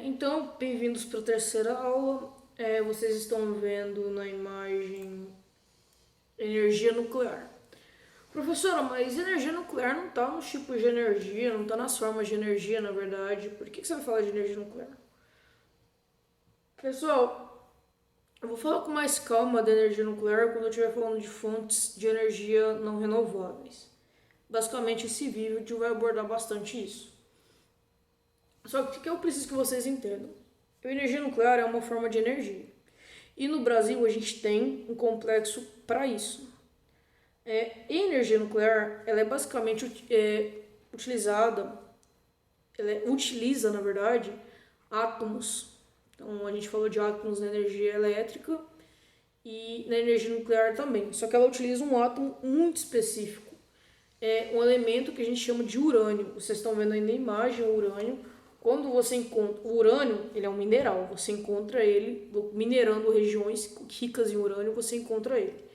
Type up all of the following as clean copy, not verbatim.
Então, bem-vindos para a terceira aula. Vocês estão vendo na imagem energia nuclear. Professora, mas energia nuclear não está nos tipos de energia, não está nas formas de energia, na verdade. Por que você vai falar de energia nuclear? Pessoal, eu vou falar com mais calma da energia nuclear quando eu estiver falando de fontes de energia não renováveis. Basicamente, esse vídeo vai abordar bastante isso. Só que o que eu preciso que vocês entendam? A energia nuclear é uma forma de energia. E no Brasil a gente tem um complexo para isso. E a energia nuclear, ela é basicamente utilizada, utiliza, na verdade, átomos. Então a gente falou de átomos na energia elétrica e na energia nuclear também. Só que ela utiliza um átomo muito específico. É um elemento que a gente chama de urânio. Vocês estão vendo aí na imagem o urânio. Quando você encontra o urânio, ele é um mineral, você encontra ele minerando regiões ricas em urânio, você encontra ele.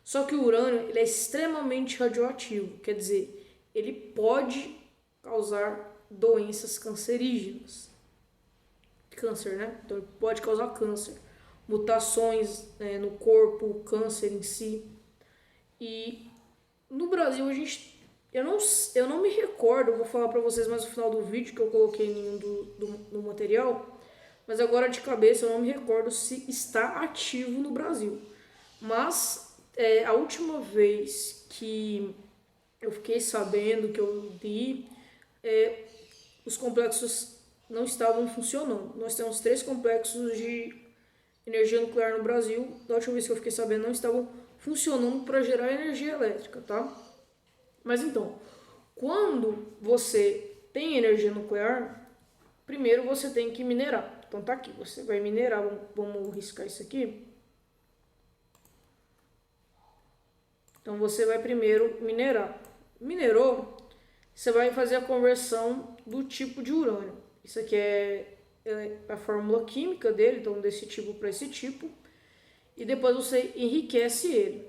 Só que o urânio ele é extremamente radioativo, quer dizer, ele pode causar doenças cancerígenas. Câncer, né? Então ele pode causar câncer, mutações no corpo, câncer em si. E no Brasil a gente eu não me recordo, eu vou falar pra vocês mais no final do vídeo que eu coloquei em um do material, mas agora de cabeça eu não me recordo se está ativo no Brasil. Mas a última vez que eu fiquei sabendo, que eu li, os complexos não estavam funcionando. Nós temos 3 complexos de energia nuclear no Brasil, da última vez que eu fiquei sabendo, não estavam funcionando para gerar energia elétrica, tá? Mas então, quando você tem energia nuclear, primeiro você tem que minerar. Então tá aqui, você vai minerar, vamos riscar isso aqui. Então você vai primeiro minerar. Minerou, você vai fazer a conversão do tipo de urânio. Isso aqui é a fórmula química dele, então desse tipo para esse tipo. E depois você enriquece ele.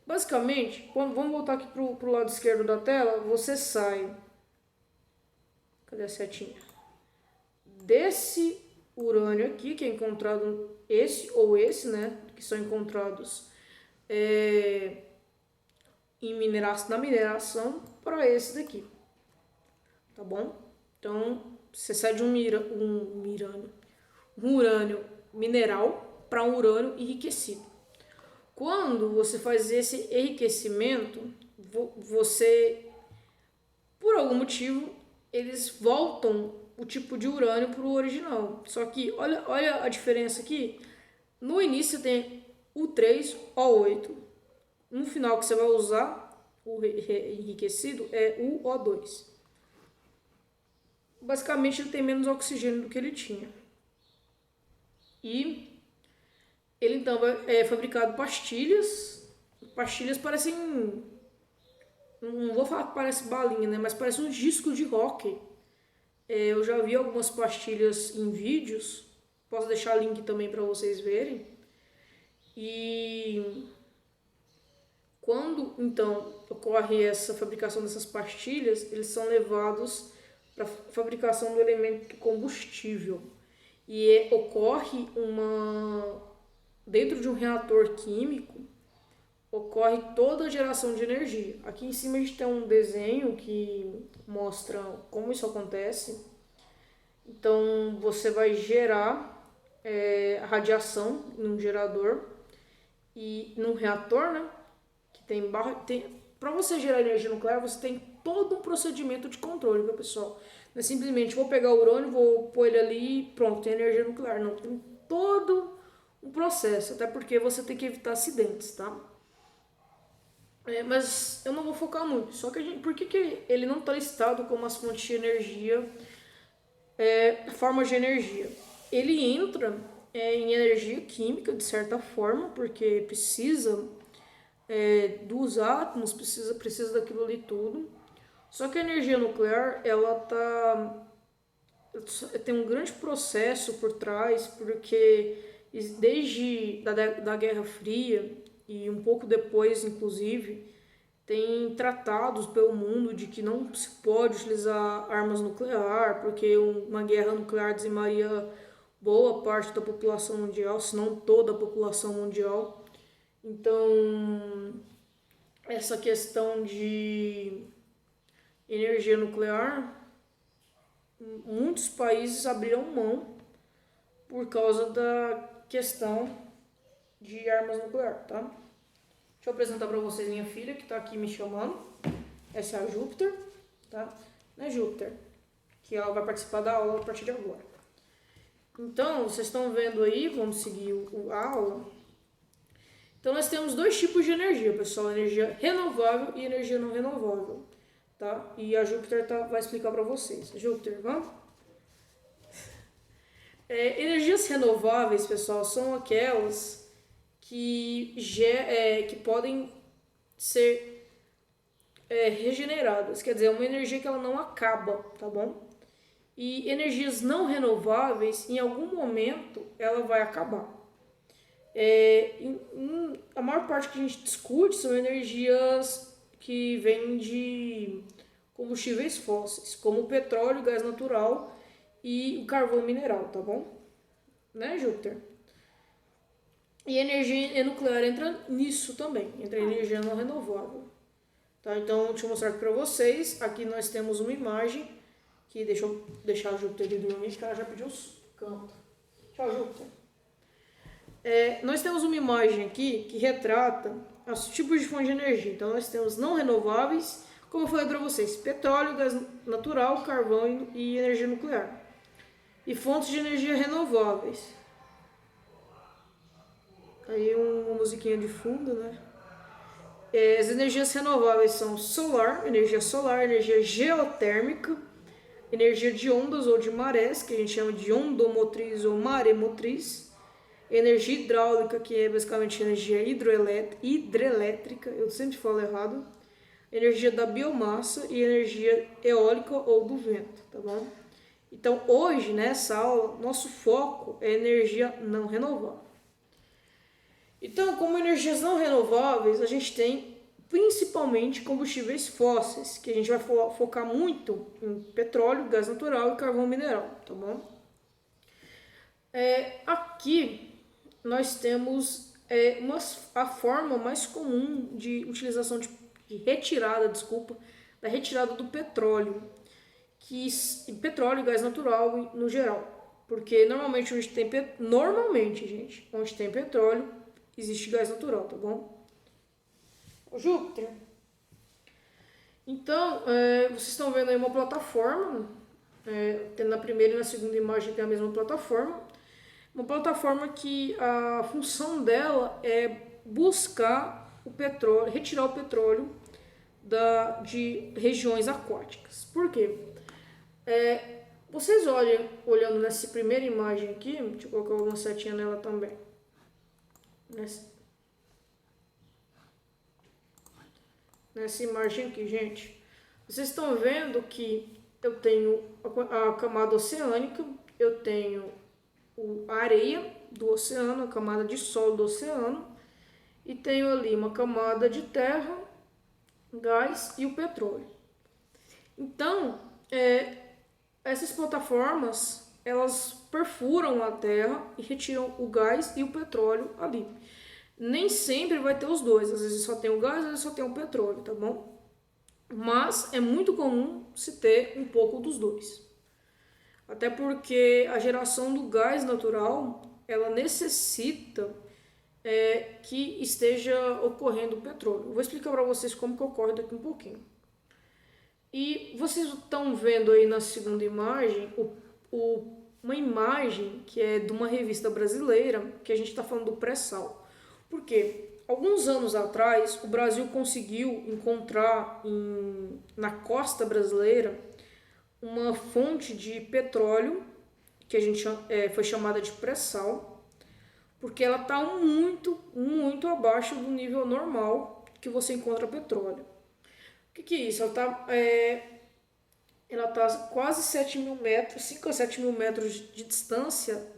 Basicamente, vamos voltar aqui pro lado esquerdo da tela, você sai, cadê a setinha? Desse urânio aqui, que é encontrado esse ou esse, né, que são encontrados na mineração, para esse daqui, tá bom? Então, você sai de um urânio mineral para um urânio enriquecido. Quando você faz esse enriquecimento, você, por algum motivo, eles voltam o tipo de urânio para o original. Só que, olha a diferença aqui. No início tem U3O8. No final que você vai usar, o enriquecido, é o O2. Basicamente, ele tem menos oxigênio do que ele tinha. E ele então é fabricado pastilhas. Pastilhas parecem, não vou falar que parece balinha, né? Mas parece uns discos de rock. Eu já vi algumas pastilhas em vídeos. Posso deixar link também para vocês verem. E quando então ocorre essa fabricação dessas pastilhas, eles são levados para a fabricação do elemento combustível. E ocorre dentro de um reator químico, ocorre toda a geração de energia. Aqui em cima a gente tem um desenho que mostra como isso acontece. Então você vai gerar a radiação num gerador e num reator, né? Que tem para você gerar energia nuclear, você tem todo um procedimento de controle, viu, pessoal? Não é simplesmente vou pegar o urânio, vou pôr ele ali e pronto, tem energia nuclear. Não, tem todo um processo, até porque você tem que evitar acidentes, tá? Mas eu não vou focar muito. Só que por que ele não está listado como as fontes de energia, formas de energia? Ele entra em energia química, de certa forma, porque precisa dos átomos, precisa daquilo ali tudo. Só que a energia nuclear, ela tem um grande processo por trás, porque desde da Guerra Fria e um pouco depois, inclusive, tem tratados pelo mundo de que não se pode utilizar armas nucleares, porque uma guerra nuclear dizimaria boa parte da população mundial, se não toda a população mundial. Então, essa questão de energia nuclear, muitos países abriram mão por causa da questão de armas nucleares, tá? Deixa eu apresentar para vocês minha filha, que está aqui me chamando. Essa é a Júpiter, tá? Né, Júpiter? Que ela vai participar da aula a partir de agora. Então, vocês estão vendo aí, vamos seguir a aula. Então, nós temos dois tipos de energia, pessoal. Energia renovável e energia não renovável, tá? E a Júpiter vai explicar para vocês. Júpiter, vamos? Energias renováveis, pessoal, são aquelas que podem ser regeneradas. Quer dizer, é uma energia que ela não acaba, tá bom? E energias não renováveis, em algum momento, ela vai acabar. A maior parte que a gente discute são energias que vêm de combustíveis fósseis, como o petróleo, gás natural e o carvão mineral, tá bom? Né, Júpiter? E energia nuclear entra nisso também, entra energia não renovável. Tá? Então, deixa eu mostrar aqui para vocês. Aqui nós temos uma imagem que deixa eu deixar a Júpiter de dormir, que ela já pediu os cantos. Tchau, Júpiter. Nós temos uma imagem aqui que retrata os tipos de fontes de energia. Então, nós temos não renováveis, como eu falei para vocês, petróleo, gás natural, carvão e energia nuclear. E fontes de energia renováveis. Aí uma musiquinha de fundo, né? As energias renováveis são solar, energia geotérmica, energia de ondas ou de marés, que a gente chama de ondomotriz ou maremotriz, energia hidráulica, que é basicamente energia hidrelétrica, eu sempre falo errado, energia da biomassa e energia eólica ou do vento, tá bom? Então, hoje, nessa aula, nosso foco é energia não renovável. Então, como energias não renováveis, a gente tem principalmente combustíveis fósseis, que a gente vai focar muito em petróleo, gás natural e carvão mineral, tá bom? Aqui nós temos a forma mais comum de utilização de retirada, da retirada do petróleo, petróleo e gás natural no geral, porque normalmente onde tem petróleo existe gás natural, tá bom? O Júpiter. Então, vocês estão vendo aí uma plataforma, na primeira e na segunda imagem tem a mesma plataforma. Uma plataforma que a função dela é buscar o petróleo, retirar o petróleo de regiões aquáticas. Por quê? Vocês olhando nessa primeira imagem aqui, deixa eu colocar uma setinha nela também. Nessa imagem aqui, gente, vocês estão vendo que eu tenho a camada oceânica, eu tenho a areia do oceano, a camada de solo do oceano, e tenho ali uma camada de terra, gás e o petróleo. Então, essas plataformas, elas perfuram a terra e retiram o gás e o petróleo ali. Nem sempre vai ter os dois, às vezes só tem o gás, às vezes só tem o petróleo, tá bom? Mas é muito comum se ter um pouco dos dois. Até porque a geração do gás natural, ela necessita que esteja ocorrendo o petróleo. Eu vou explicar para vocês como que ocorre daqui um pouquinho. E vocês estão vendo aí na segunda imagem uma imagem que é de uma revista brasileira, que a gente está falando do pré-sal. Porque alguns anos atrás o Brasil conseguiu encontrar na costa brasileira uma fonte de petróleo que a gente foi chamada de pré-sal, porque ela está muito, muito abaixo do nível normal que você encontra petróleo. O que é isso? Ela está quase 7 mil metros, 5 a 7 mil metros de distância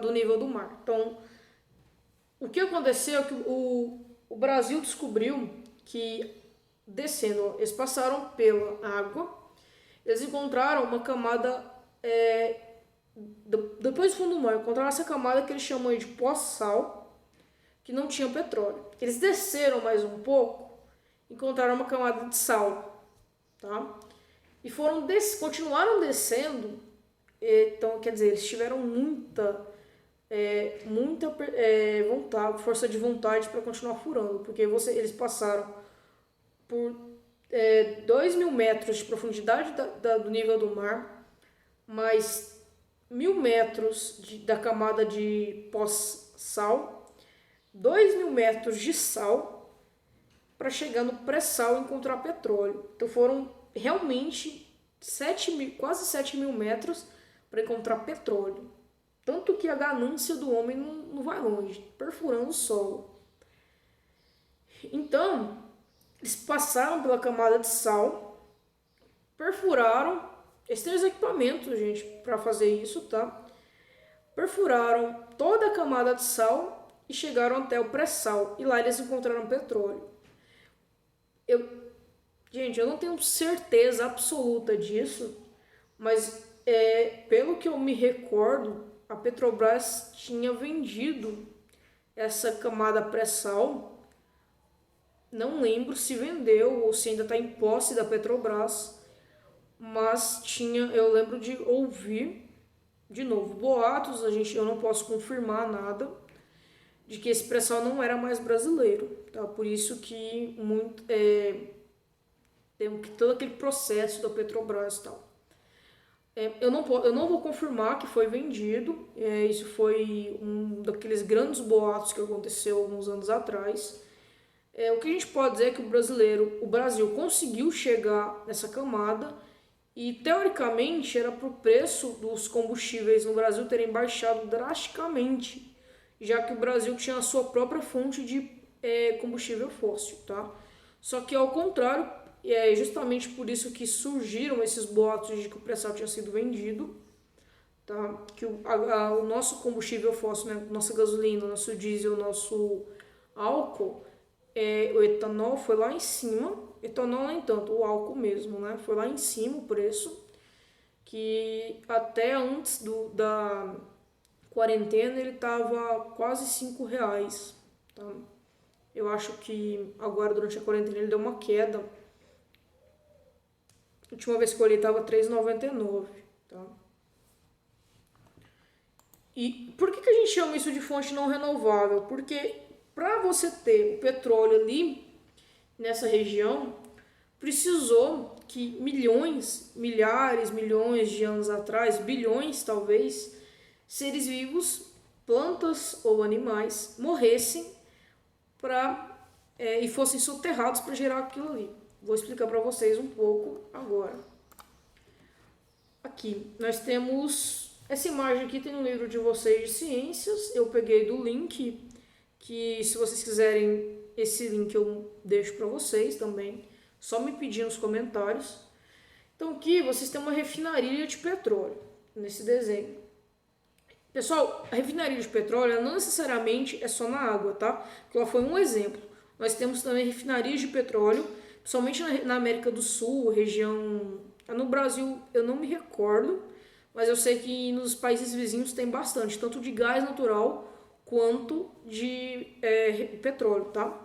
do nível do mar. Então, o que aconteceu é que o Brasil descobriu que descendo, eles passaram pela água, eles encontraram uma camada, depois do fundo do mar, encontraram essa camada que eles chamam de pós-sal, que não tinha petróleo. Eles desceram mais um pouco, encontraram uma camada de sal, tá? E continuaram descendo, então, quer dizer, eles tiveram muita vontade, força de vontade para continuar furando, porque eles passaram por 2.000 metros de profundidade do nível do mar, mais 1.000 metros da camada de pós-sal, 2.000 metros de sal, para chegar no pré-sal e encontrar petróleo. Então foram realmente quase 7.000 metros para encontrar petróleo. Tanto que a ganância do homem não vai longe, perfurando o solo. Então, eles passaram pela camada de sal, perfuraram, eles têm os equipamentos, gente, para fazer isso, tá? Perfuraram toda a camada de sal e chegaram até o pré-sal. E lá eles encontraram petróleo. Gente, eu não tenho certeza absoluta disso, mas pelo que eu me recordo, a Petrobras tinha vendido essa camada pré-sal. Não lembro se vendeu ou se ainda está em posse da Petrobras, mas eu lembro de ouvir, de novo, boatos, eu não posso confirmar nada, de que esse pré-sal não era mais brasileiro, tá? Por isso que tem todo aquele processo da Petrobras e tal. Eu não vou confirmar que foi vendido, isso foi um daqueles grandes boatos que aconteceu alguns anos atrás. O que a gente pode dizer é que o Brasil conseguiu chegar nessa camada e, teoricamente, era para o preço dos combustíveis no Brasil terem baixado drasticamente, já que o Brasil tinha a sua própria fonte de combustível fóssil, tá? Só que, ao contrário, é justamente por isso que surgiram esses boatos de que o pré-sal tinha sido vendido, tá? Que o nosso combustível fóssil, né? Nossa gasolina, nosso diesel, nosso álcool, o etanol foi lá em cima, etanol nem tanto, o álcool mesmo, né? Foi lá em cima o preço, que até antes da quarentena ele estava quase R$ 5, tá? Eu acho que agora durante a quarentena ele deu uma queda. A última vez que eu olhei estava R$3,99, tá? E por que a gente chama isso de fonte não renovável? Porque para você ter o petróleo ali nessa região, precisou que milhares, milhões de anos atrás, bilhões talvez, seres vivos, plantas ou animais, morressem e fossem soterrados para gerar aquilo ali. Vou explicar para vocês um pouco agora. Aqui, nós temos essa imagem aqui, tem no livro de vocês de ciências, eu peguei do link, que se vocês quiserem, esse link eu deixo para vocês também, só me pedir nos comentários. Então aqui vocês têm uma refinaria de petróleo, nesse desenho. Pessoal, a refinaria de petróleo não necessariamente é só na água, tá? Porque ela foi um exemplo. Nós temos também refinarias de petróleo, principalmente na América do Sul, região... No Brasil eu não me recordo, mas eu sei que nos países vizinhos tem bastante, tanto de gás natural quanto de petróleo, tá?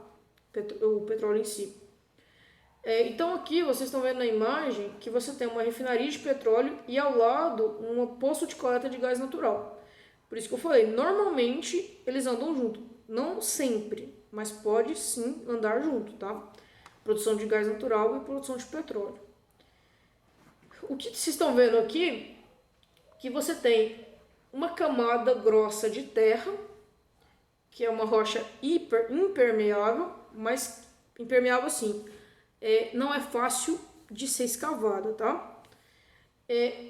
O petróleo em si. Então aqui vocês estão vendo na imagem que você tem uma refinaria de petróleo e ao lado um poço de coleta de gás natural. Por isso que eu falei, normalmente eles andam junto. Não sempre, mas pode sim andar junto, tá? Produção de gás natural e produção de petróleo. O que vocês estão vendo aqui, que você tem uma camada grossa de terra, que é uma rocha impermeável, mas impermeável assim, não é fácil de ser escavada, tá?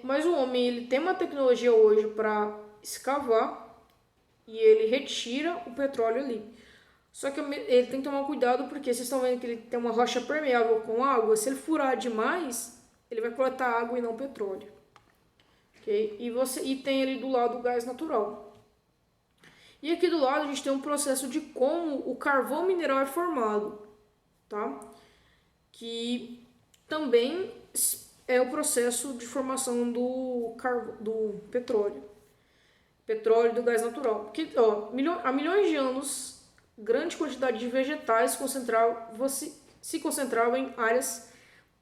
Mas o homem ele tem uma tecnologia hoje para escavar e ele retira o petróleo ali. Só que ele tem que tomar cuidado porque vocês estão vendo que ele tem uma rocha permeável com água, se ele furar demais, ele vai coletar água e não petróleo. Okay? E tem ali do lado o gás natural. E aqui do lado a gente tem um processo de como o carvão mineral é formado, tá? Que também é o processo de formação do petróleo. Petróleo e do gás natural. Porque, ó, há milhões de anos, grande quantidade de vegetais se concentrava em áreas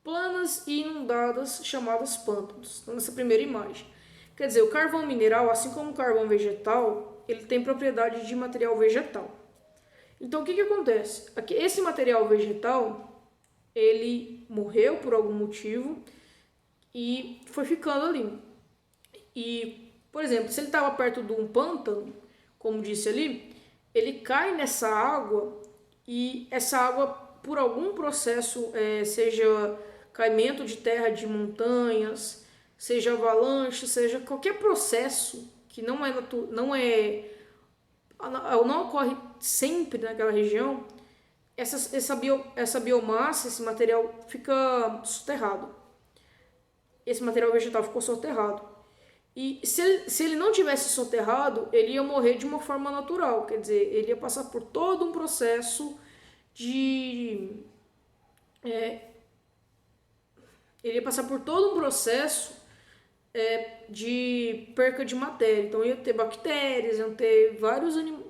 planas e inundadas chamadas pântanos, nessa primeira imagem. Quer dizer, o carvão mineral, assim como o carvão vegetal, ele tem propriedade de material vegetal. Então, o que acontece? Esse material vegetal, ele morreu por algum motivo e foi ficando ali. E, por exemplo, se ele estava perto de um pântano, como disse ali, ele cai nessa água e essa água, por algum processo, seja caimento de terra de montanhas, seja avalanche, seja qualquer processo que não ocorre sempre naquela região, essa biomassa, esse material fica soterrado. Esse material vegetal ficou soterrado. E se ele não tivesse soterrado, ele ia morrer de uma forma natural. Quer dizer, ele ia passar por todo um processo de... ele ia passar por todo um processo de perca de matéria. Então ia ter bactérias, iam ter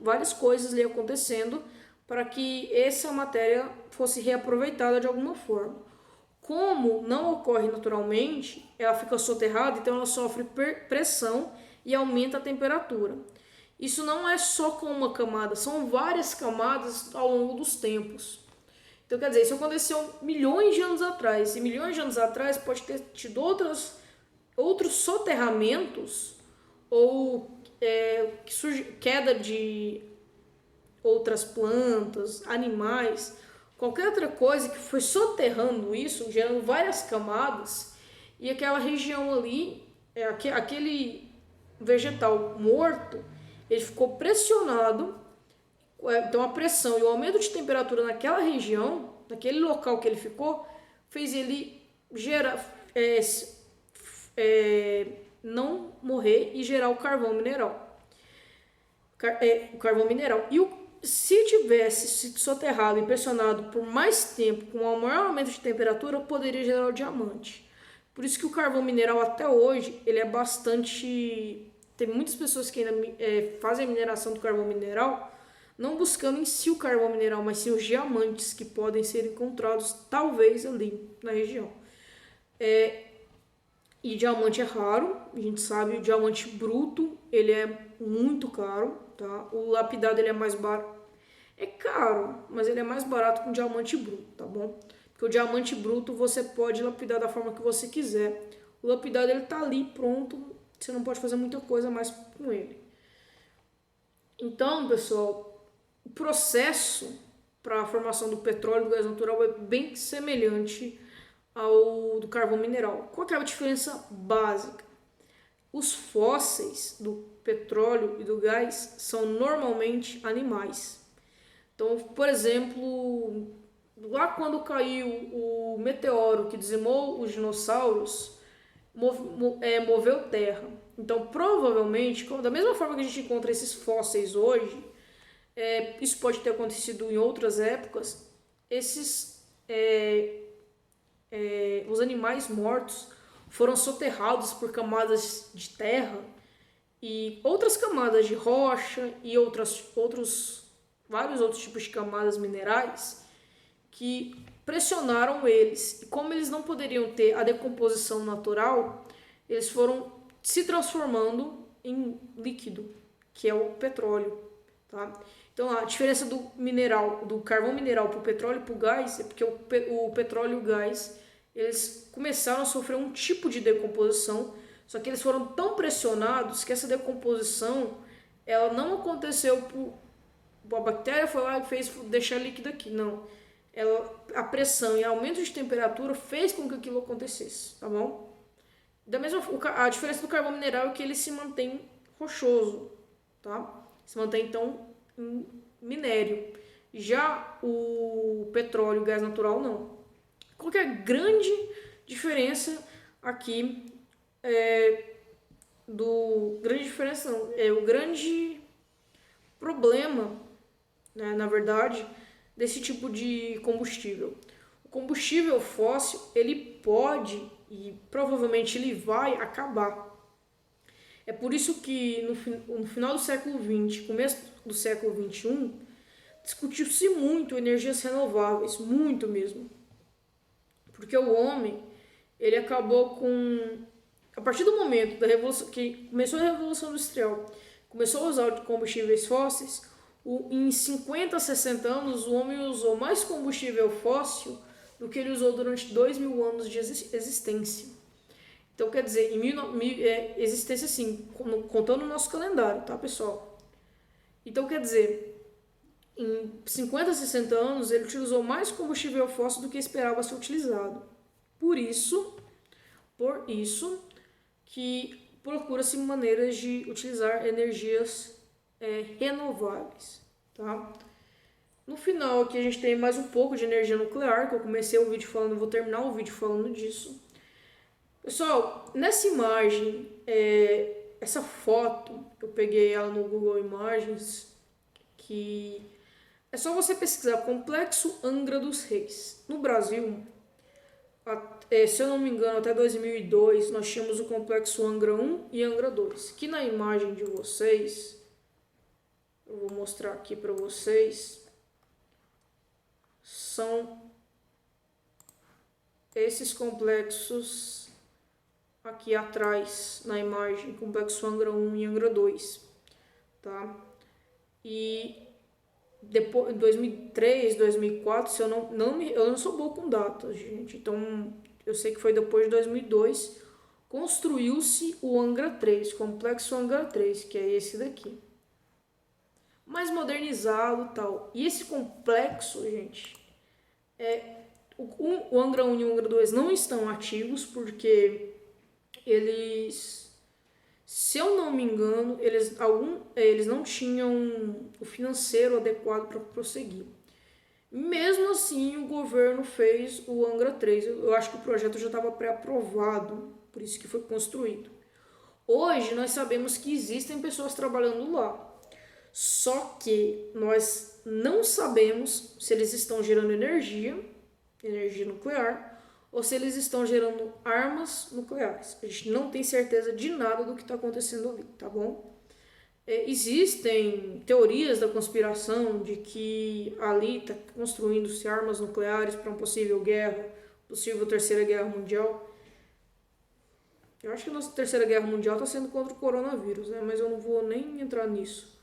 várias coisas ali acontecendo para que essa matéria fosse reaproveitada de alguma forma. Como não ocorre naturalmente, ela fica soterrada, então ela sofre pressão e aumenta a temperatura. Isso não é só com uma camada, são várias camadas ao longo dos tempos. Então, quer dizer, isso aconteceu milhões de anos atrás. E milhões de anos atrás pode ter tido outros soterramentos ou queda de outras plantas, animais, qualquer outra coisa que foi soterrando isso, gerando várias camadas, e aquela região ali, aquele vegetal morto, ele ficou pressionado, então a pressão e o aumento de temperatura naquela região, naquele local que ele ficou, fez ele não morrer e gerar o carvão mineral. O carvão mineral. Se tivesse sido soterrado e pressionado por mais tempo, com um maior aumento de temperatura, poderia gerar o diamante. Por isso que o carvão mineral até hoje, ele é bastante... Tem muitas pessoas que ainda fazem a mineração do carvão mineral, não buscando em si o carvão mineral, mas sim os diamantes que podem ser encontrados, talvez, ali na região. E diamante é raro, a gente sabe, o diamante bruto, ele é muito caro, tá? O lapidado, ele é mais barato. É caro, mas ele é mais barato que um diamante bruto, tá bom? Porque o diamante bruto você pode lapidar da forma que você quiser. O lapidado, ele tá ali pronto, você não pode fazer muita coisa mais com ele. Então, pessoal, o processo para a formação do petróleo e do gás natural é bem semelhante ao do carvão mineral. Qual que é a diferença básica? Os fósseis do petróleo e do gás são normalmente animais. Então, por exemplo, lá quando caiu o meteoro que dizimou os dinossauros, moveu terra. Então, provavelmente, da mesma forma que a gente encontra esses fósseis hoje, isso pode ter acontecido em outras épocas, os animais mortos foram soterrados por camadas de terra e outras camadas de rocha e vários outros tipos de camadas minerais que pressionaram eles. E como eles não poderiam ter a decomposição natural, eles foram se transformando em líquido, que é o petróleo, tá? Então a diferença do carvão mineral para o petróleo e para o gás é porque o petróleo e o gás, eles começaram a sofrer um tipo de decomposição, só que eles foram tão pressionados que essa decomposição ela não aconteceu a bactéria foi lá e fez deixar líquido aqui, não. A pressão e aumento de temperatura fez com que aquilo acontecesse, tá bom? A diferença do carvão mineral é que ele se mantém rochoso, tá? Se mantém, então, em minério. Já o petróleo e o gás natural, não. Qual que é a grande diferença aqui grande diferença não, problema, né, na verdade, desse tipo de combustível. O combustível fóssil, ele pode e provavelmente ele vai acabar. É por isso que no final do século XX, começo do século XXI, discutiu-se muito energias renováveis, muito mesmo. Porque o homem, ele acabou com... A partir do momento da revolução, que começou a Revolução Industrial, começou a usar combustíveis fósseis, em 50, 60 anos, o homem usou mais combustível fóssil do que ele usou durante 2.000 anos de existência. Então, quer dizer, existência sim, contando o nosso calendário, tá, pessoal? Então, quer dizer, em 50, 60 anos, ele utilizou mais combustível fóssil do que esperava ser utilizado. Por isso que procura-se maneiras de utilizar energias renováveis, tá? No final aqui a gente tem mais um pouco de energia nuclear, que eu comecei o vídeo falando, vou terminar o vídeo falando disso. Pessoal, nessa imagem, essa foto, eu peguei ela no Google Imagens, que é só você pesquisar Complexo Angra dos Reis. No Brasil, se eu não me engano, até 2002, nós tínhamos o Complexo Angra 1 e Angra 2, que na imagem de vocês, eu vou mostrar aqui para vocês, são esses complexos aqui atrás na imagem, Complexo Angra 1 e Angra 2, tá? E depois, em 2003, 2004, se eu não sou bom com datas, gente, então eu sei que foi depois de 2002, construiu-se o Angra 3, Complexo Angra 3, que é esse daqui. Mais modernizado e tal. E esse complexo, gente, o Angra 1 e o Angra 2 não estão ativos porque eles, se eu não me engano, eles não tinham o financeiro adequado para prosseguir. Mesmo assim, o governo fez o Angra 3. Eu acho que o projeto já estava pré-aprovado, por isso que foi construído. Hoje, nós sabemos que existem pessoas trabalhando lá. Só que nós não sabemos se eles estão gerando energia nuclear, ou se eles estão gerando armas nucleares. A gente não tem certeza de nada do que está acontecendo ali, tá bom? Existem teorias da conspiração de que ali está construindo-se armas nucleares para uma possível guerra, possível terceira guerra mundial. Eu acho que a nossa terceira guerra mundial está sendo contra o coronavírus, né? Mas eu não vou nem entrar nisso.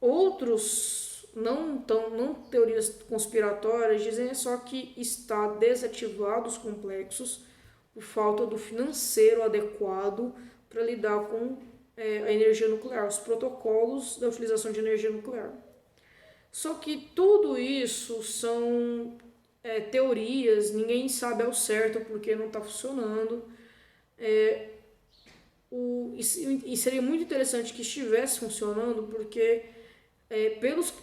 Outros, não teorias conspiratórias, dizem só que está desativado os complexos por falta do financeiro adequado para lidar com a energia nuclear, os protocolos da utilização de energia nuclear. Só que tudo isso são teorias, ninguém sabe ao certo porque não está funcionando. E seria muito interessante que estivesse funcionando, porque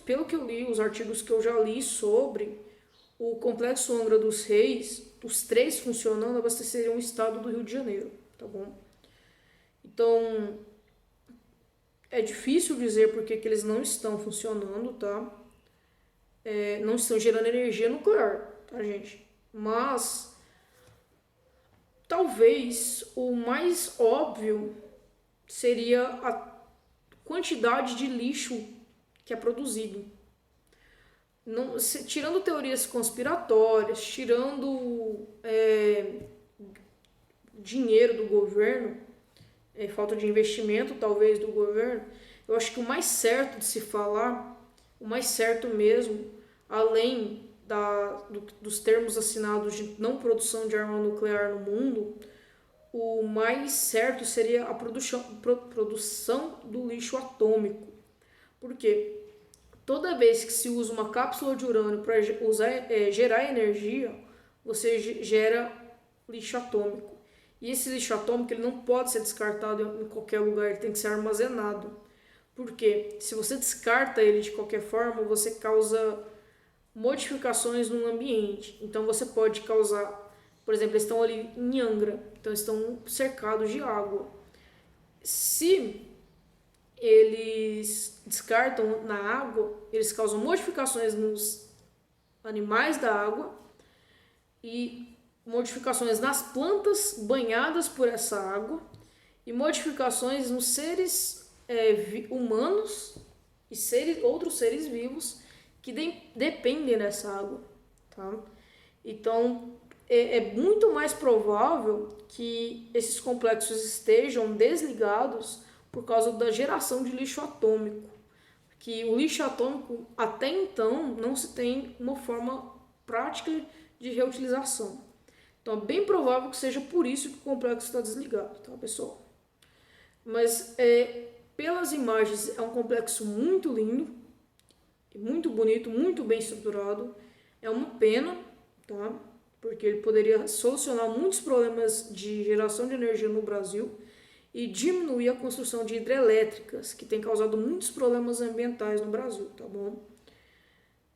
pelo que eu li, os artigos que eu já li sobre o Complexo Angra dos Reis, os 3 funcionando abasteceriam o estado do Rio de Janeiro, tá bom? Então, é difícil dizer porque que eles não estão funcionando, tá? Não estão gerando energia nuclear, tá, gente? Mas talvez o mais óbvio seria a quantidade de lixo que é produzido. Tirando teorias conspiratórias, tirando dinheiro do governo, falta de investimento talvez do governo, eu acho que o mais certo de se falar, o mais certo mesmo, além dos termos assinados de não produção de arma nuclear no mundo, o mais certo seria a produção do lixo atômico. Por quê? Toda vez que se usa uma cápsula de urânio para gerar energia, você gera lixo atômico. E esse lixo atômico ele não pode ser descartado em qualquer lugar, ele tem que ser armazenado. Porque se você descarta ele de qualquer forma, você causa modificações no ambiente. Então você pode causar, por exemplo, eles estão ali em Angra, então estão cercados de água. Se eles descartam na água, eles causam modificações nos animais da água e modificações nas plantas banhadas por essa água e modificações nos seres humanos e outros seres vivos que dependem dessa água, tá? Então, é muito mais provável que esses complexos estejam desligados por causa da geração de lixo atômico. Que o lixo atômico, até então, não se tem uma forma prática de reutilização. Então, é bem provável que seja por isso que o complexo está desligado, tá, pessoal? Mas, pelas imagens, é um complexo muito lindo, muito bonito, muito bem estruturado. É uma pena, tá? Porque ele poderia solucionar muitos problemas de geração de energia no Brasil e diminuir a construção de hidrelétricas, que tem causado muitos problemas ambientais no Brasil, tá bom?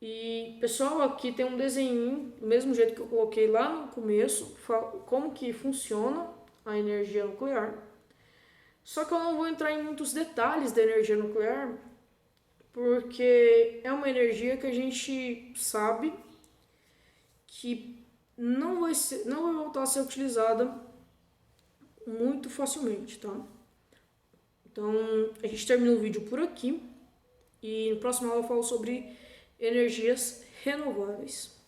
E, pessoal, aqui tem um desenho, do mesmo jeito que eu coloquei lá no começo, como que funciona a energia nuclear. Só que eu não vou entrar em muitos detalhes da energia nuclear, porque é uma energia que a gente sabe que não vai voltar a ser utilizada muito facilmente, tá? Então, a gente termina o vídeo por aqui e no próximo aula eu falo sobre energias renováveis.